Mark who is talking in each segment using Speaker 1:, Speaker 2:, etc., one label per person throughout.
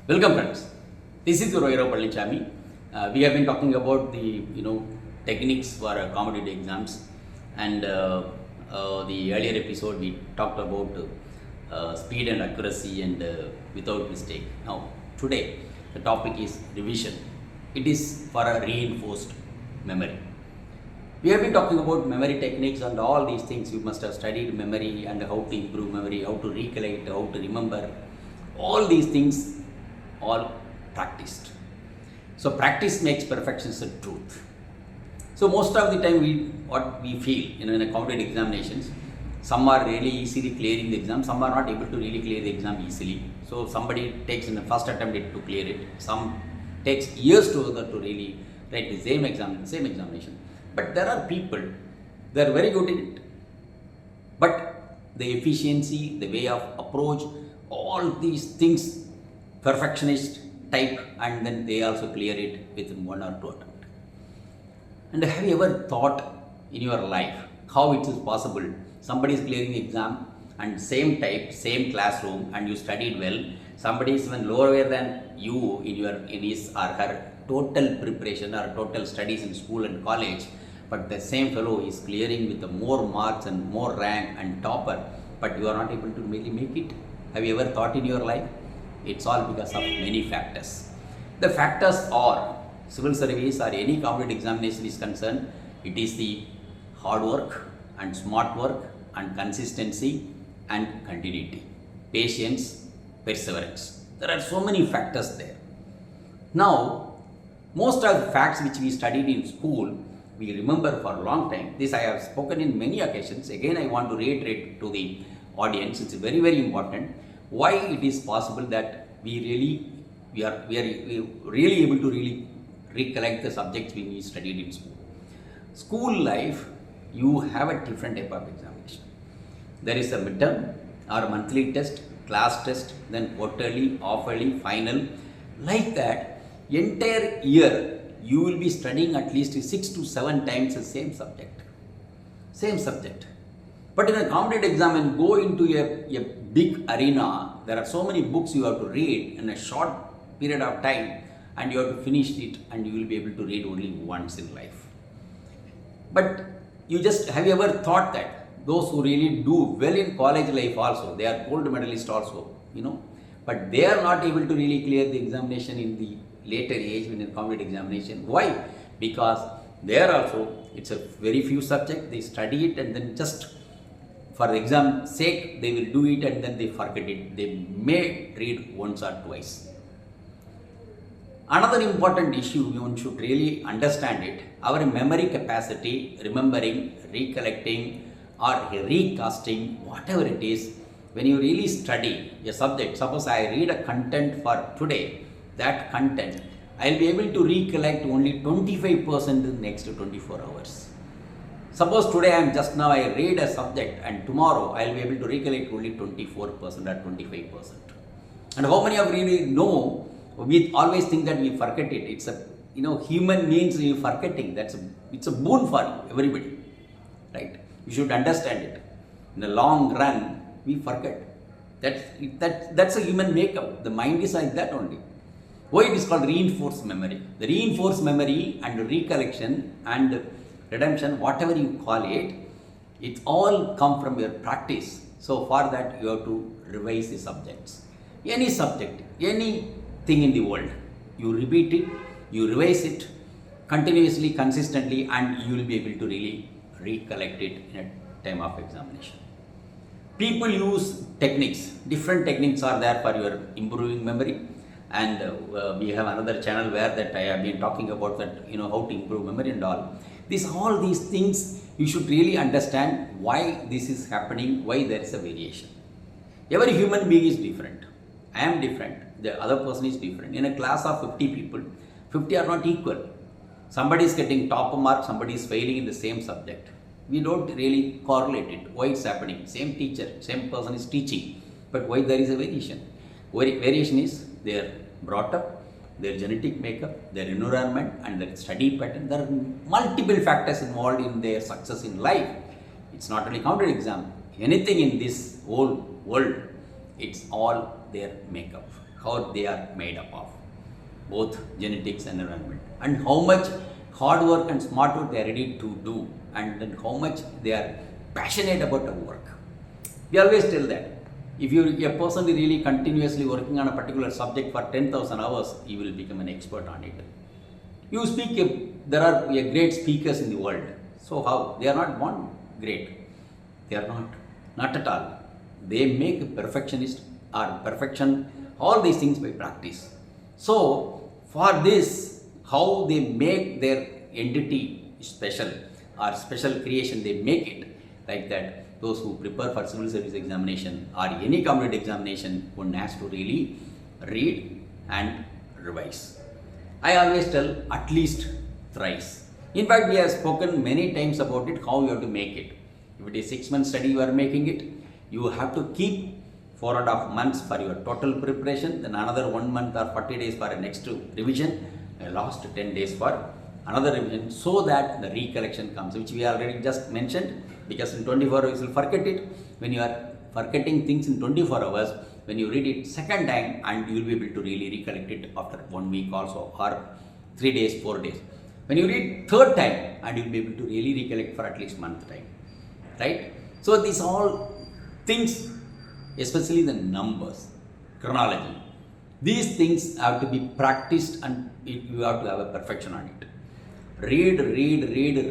Speaker 1: Welcome friends. This is Vairava Palanichamy. We have been talking about the techniques for competitive exams, and the earlier episode we talked about speed and accuracy and without mistake. Now today the topic is revision. It is for a reinforced memory. We have been talking about memory techniques and all these things. You must have studied memory and how to improve memory, how to recollect, how to remember. All these things all practiced. So practice makes perfection is the truth. So most of the time what we feel in a competitive examinations, some are really easily clearing the exam, some are not able to really clear the exam easily. So somebody takes in the first attempt to clear it, some takes years to really write the same examination. But there are people, they are very good in it. But the efficiency, the way of approach, all these things, perfectionist type, and then they also clear it within 1 or 2 attempts. And have you ever thought in your life how it is possible somebody is clearing the exam and same type, same classroom, and you studied well, somebody is even lower than you in his or her total preparation or total studies in school and college, but the same fellow is clearing with the more marks and more rank and topper, but you are not able to really make it? Have you ever thought in your life? It's all because of many factors. The factors are civil service or any competitive examination is concerned, it is the hard work and smart work and consistency and continuity, patience, perseverance. There are so many factors there. Now, most of the facts which we studied in school, we remember for a long time. This I have spoken in many occasions. Again, I want to reiterate to the audience, it's very, very important. Why it is possible that we are really able to really recollect the subjects we studied in school. School life, you have a different type of examination. There is a midterm or monthly test, class test, then quarterly, half-yearly, final. Like that, entire year you will be studying at least 6 to 7 times the same subject. Same subject. But in a competitive exam, and go into a big arena, there are so many books you have to read in a short period of time, and you have to finish it, and you will be able to read only once in life. But have you ever thought that those who really do well in college life also, they are gold medalists also, but they are not able to really clear the examination in the later age when in competitive examination. Why? Because there also, it's a very few subjects, they study it and then just for the exam sake, they will do it and then they forget it. They may read once or twice. Another important issue, you should really understand it. Our memory capacity, remembering, recollecting, or recasting, whatever it is, when you really study a subject, suppose I read a content for today, that content, I'll be able to recollect only 25% in the next 24 hours. Suppose today I read a subject and tomorrow I'll be able to recollect only 24% or 25%. And how many of you really know, we always think that we forget it. It's human means we forgetting. It's a boon for everybody, right? You should understand it. In the long run, we forget. That's a human makeup. The mind is like that only. Why it is called reinforced memory? The reinforced memory and recollection and redemption, whatever you call it, it all come from your practice. So for that you have to revise the subjects. Any subject, anything in the world, you repeat it, you revise it continuously, consistently, and you will be able to really recollect it in a time of examination. People use techniques. Different techniques are there for your improving memory. And we have another channel where that I have been talking about that, how to improve memory and all. All these things, you should really understand why this is happening, why there is a variation. Every human being is different. I am different. The other person is different. In a class of 50 people, 50 are not equal. Somebody is getting top mark, somebody is failing in the same subject. We don't really correlate it. Why it's happening? Same teacher, same person is teaching. But why there is a variation? Variation is they are brought up, their genetic makeup, their environment, and their study pattern. There are multiple factors involved in their success in life. It's not only competitive exam. Anything in this whole world, it's all their makeup. how they are made up of, both genetics and environment, and how much hard work and smart work they are ready to do, and then how much they are passionate about the work. We always tell that if a person is really continuously working on a particular subject for 10,000 hours, you will become an expert on it. You speak, there are great speakers in the world. So how? They are not born great. They are not at all. They make a perfectionist or perfection, all these things by practice. So for this, how they make their entity special or special creation, they make it like that. Those who prepare for civil service examination or any competitive examination, one has to really read and revise. I always tell at least thrice. In fact, we have spoken many times about it, how you have to make it. If it is 6 months study you are making it, you have to keep 4.5 months for your total preparation, then another 1 month or 40 days for a next revision, last 10 days for another revision, so that the recollection comes, which we already just mentioned, because in 24 hours you will forget it. When you are forgetting things in 24 hours, when you read it second time, and you will be able to really recollect it after 1 week also, or 3 days, 4 days. When you read third time, and you will be able to really recollect for at least month time, right? So these all things, especially the numbers, chronology, these things have to be practiced, and you have to have a perfection on it. Read,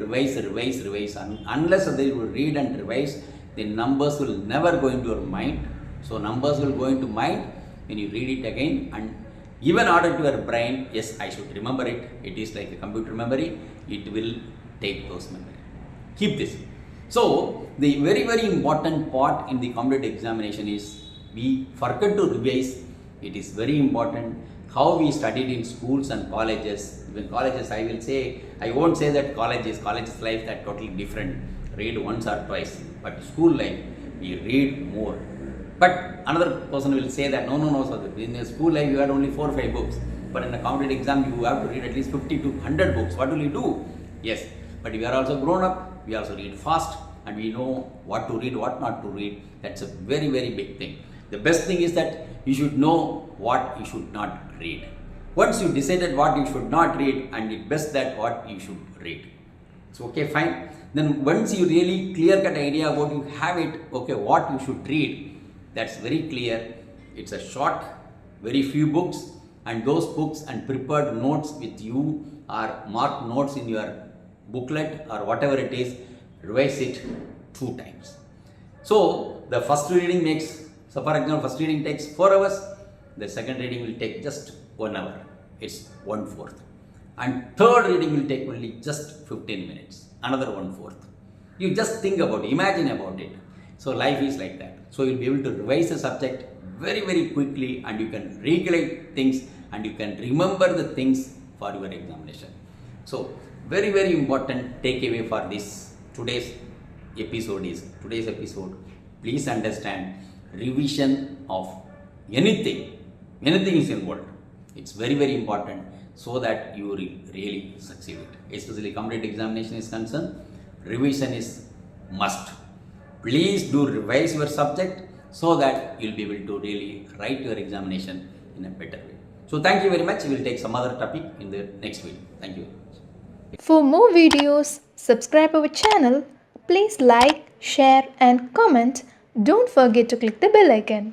Speaker 1: revise. Unless they will read and revise, the numbers will never go into your mind. So numbers will go into mind when you read it again, and even order to your brain, yes, I should remember it. It is like a computer memory. It will take those memory. Keep this. So the very important part in the competitive examination is we forget to revise. It is very important. How we studied in schools and colleges. Even colleges, I won't say that colleges life that totally different. Read once or twice. But school life, we read more. But another person will say that no. So in a school life you had only 4 or 5 books. But in a competitive exam you have to read at least 50 to 100 books. What will you do? Yes. But we are also grown up. We also read fast, and we know what to read, what not to read. That's a very big thing. The best thing is that you should know what you should not read. Once you decided what you should not read, and it's best that what you should read. So okay, fine. Then once you really clear-cut idea about you have it, okay, what you should read, that's very clear. It's a short, very few books, and those books and prepared notes with you, or marked notes in your booklet or whatever it is, revise it 2 times. So the first reading so for example, first reading takes 4 hours, the second reading will take just 1 hour, it's 1/4. And third reading will take only just 15 minutes, another 1/4. You just think about it, imagine about it. So life is like that. So you'll be able to revise the subject very quickly, and you can recollect things, and you can remember the things for your examination. So very important takeaway for today's episode. Please understand, revision of anything is involved. It's very important, so that you will really succeed it. Especially competitive examination is concerned, revision is must. Please do revise your subject, so that you'll be able to really write your examination in a better way. So thank you very much. We will take some other topic in the next video. Thank you.
Speaker 2: For more videos, subscribe our channel. Please like, share and comment. Don't forget to click the bell icon.